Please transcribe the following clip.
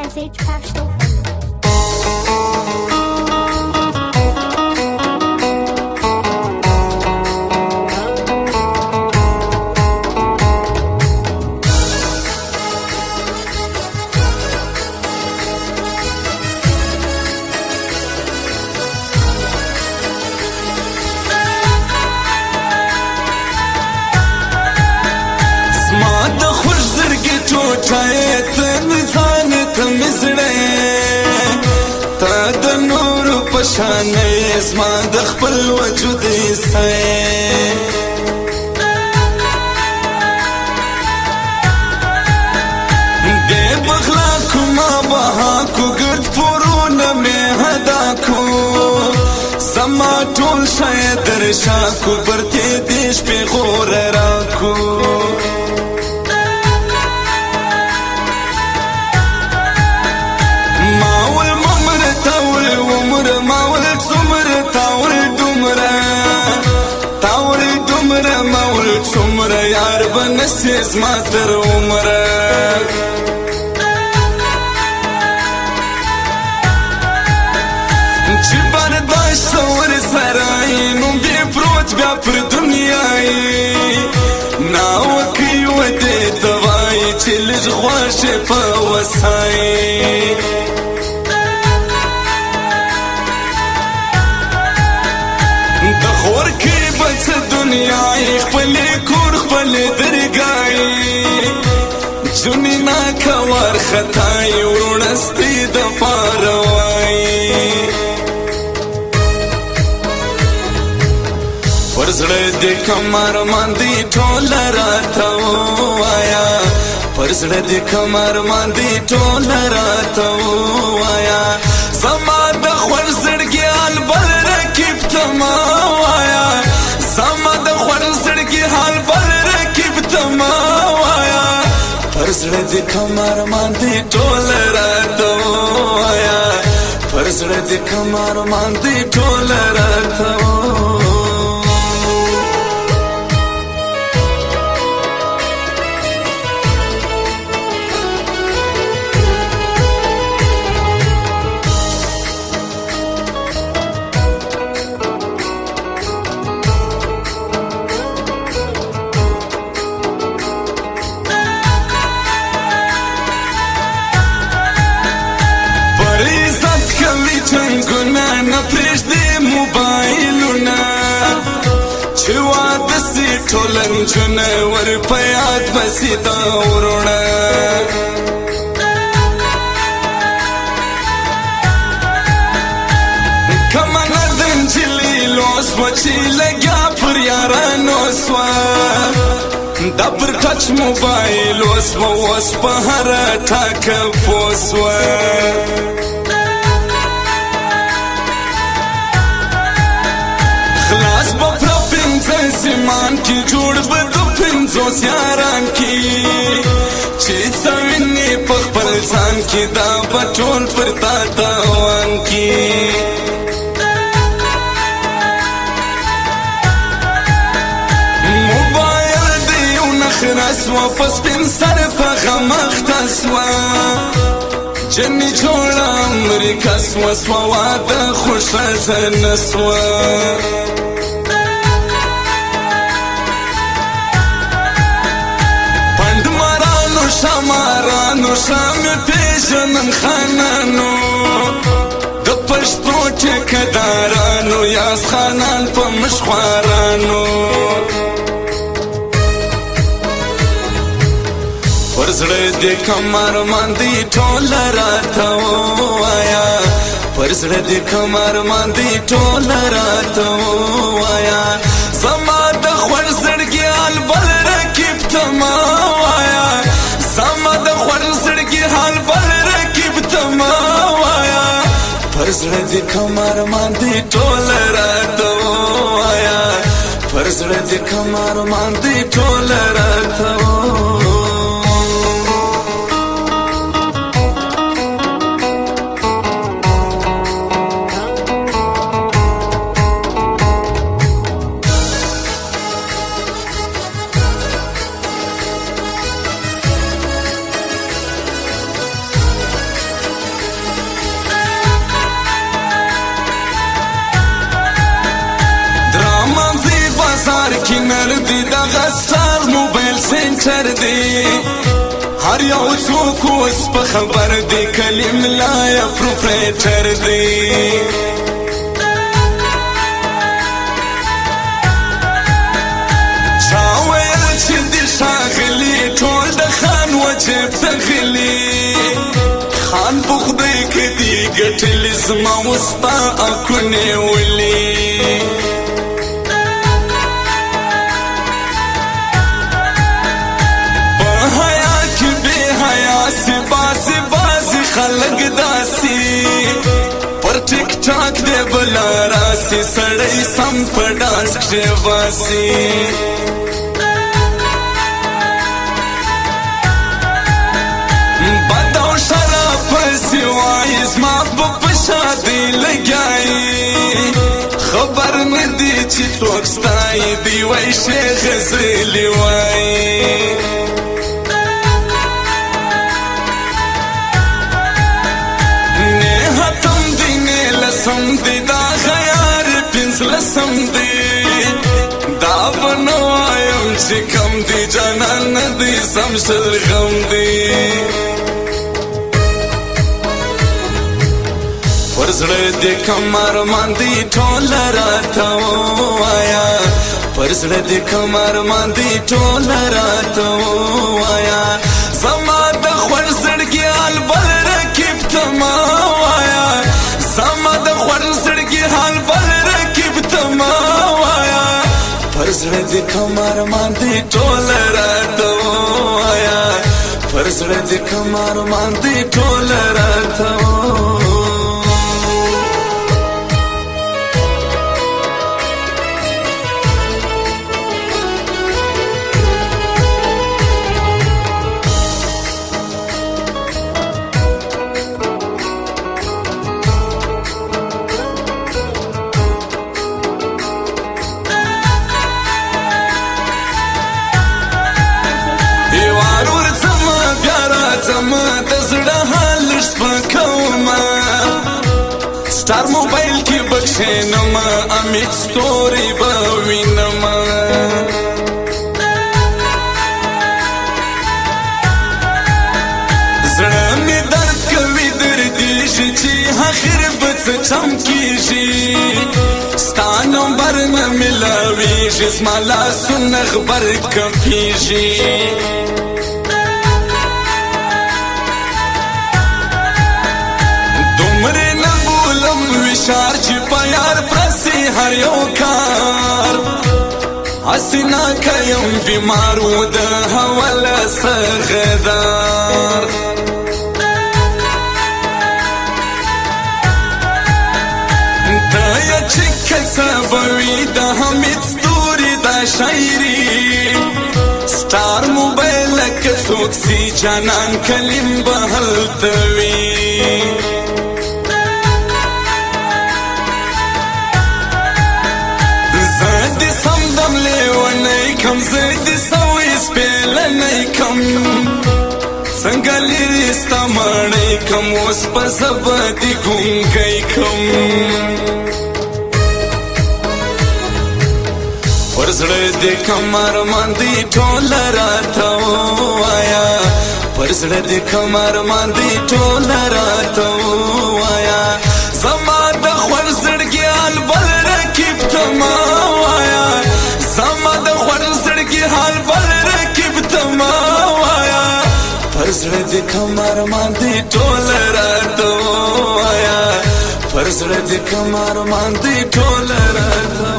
SH Packstoffen. شانه اسما د خپل وجود سای دې بخلا کوما بها کو ګرد پورونه مې هدا کو سما ټول شاید درشا کو برته دیش په غور را کو څومره یار بنسې زما تر عمره چې برداشت ورسره نو بې پروت بیا پر دنیا ناوکۍ ودې ته وایي چې لږ خوښې په وسایي د خور کې بچ دنیا خپلې کور خپلې درګای جونې ناکوار خطای ورنستې د پاروای پر زړه دې کمر باندې ټول راته وایا پر زړه دې کمر باندې ټول راته وایا زما د خور زړګي البل رکیب تما وایا زما د خور زړګي حال بل رکیب تما وایا پر زړه دې کمر باندې ټول راته وایا پر زړه دې کمر باندې ټول راته ټولن جن ور پیاد بسیدا ورونه کمن دن چلی لوس وچی لګیا پر یارانو سوا د پر ټچ موبایل اوس په هر ټاک پوسوا خلاص په سیمان کی جوړ بد پنځو سیاران کی چې څوینه په خپل ځان کې دا بټول پر تا تاوان کی موبایل دی نخرس و پس پن سر په غمخت اسوا جنې جوړه امریکا سوا سوا واده خوشا زنسوا شمارانو شام پیژنن خانانو د پښتو ټیکدارانو یاس خانان په مشخوارانو پر زړه دې کمر باندې ټول راته وایا پر زړه دې کمر باندې ټول راته وایا زما د خور زړګي البل رکیب تما وایا زما د خور زړګي حال بل رکیب تما وایا پر زړه دې کمر باندې ټول راته وایا پر زړه دې کمر باندې ټول راته هنر دی دغه سټار موبایل سنټر دی هر یو څوک اوس په خبر دی کلیم لا یا پروپریټر دی چا ویل چې دی ښاغلي ټول د خان وجب ته غلي خان په خدای کې دی ګټلې زما اوس ستا اکونه ولي خلق داسي پر ټیک ټاک دی بلا راسي سړی سم په ډانس کښې باسي بد او شراب پسې وایي زما په شادي لګیایي خبر نه دی چې څوک ستایي دی وایي شیخ غزلي وایي لسم دی دا خیار پنس لسم دی دا بنوایم چی کم دی جانان ندی سمشل غم دی پرزڑ دی کمار مان دی ٹھول راتا آیا پرزڑ دی کمار مان دی ٹھول راتا آیا زما د خور زړګي حال بل رکیب تما آیا زما د خور زړګي حال بل رکیب تما آیا پر زړه د کمر باندې ټول راته آیا پر زړه د کمر باندې ټول راته سٹار موبایل کی بخشینما امیت سٹوری باوینما زړه می درد کوي دردیږي چې آخر به څه چمکیږي ستا نمبر نه ملاویږي زما لاسونه خبر کپیږي شار چې په یار پرسي هر یو کار حسنا کیم بیمار و د حواله سغدار دا یا چې کسبوي د حمید ستوري دا شاعري سٹار موبایل کې څوک سي جانان کلیم بهلتوي کم زدی سوی سپیلنی کم څنګه لري ستا مړی کم اوس په زبدي ګونګی کم پر زړه د کمر باندې ټول راته آیا پر زړه د کمر باندې ټول راته آیا زما د خور زړګي حال بل رکیب تما آیا زما د خور زړګي حال بل رکیب تما آیا پر زړه د کمر باندې ټول راته آیا پر زړه د کمر باندې ټول راته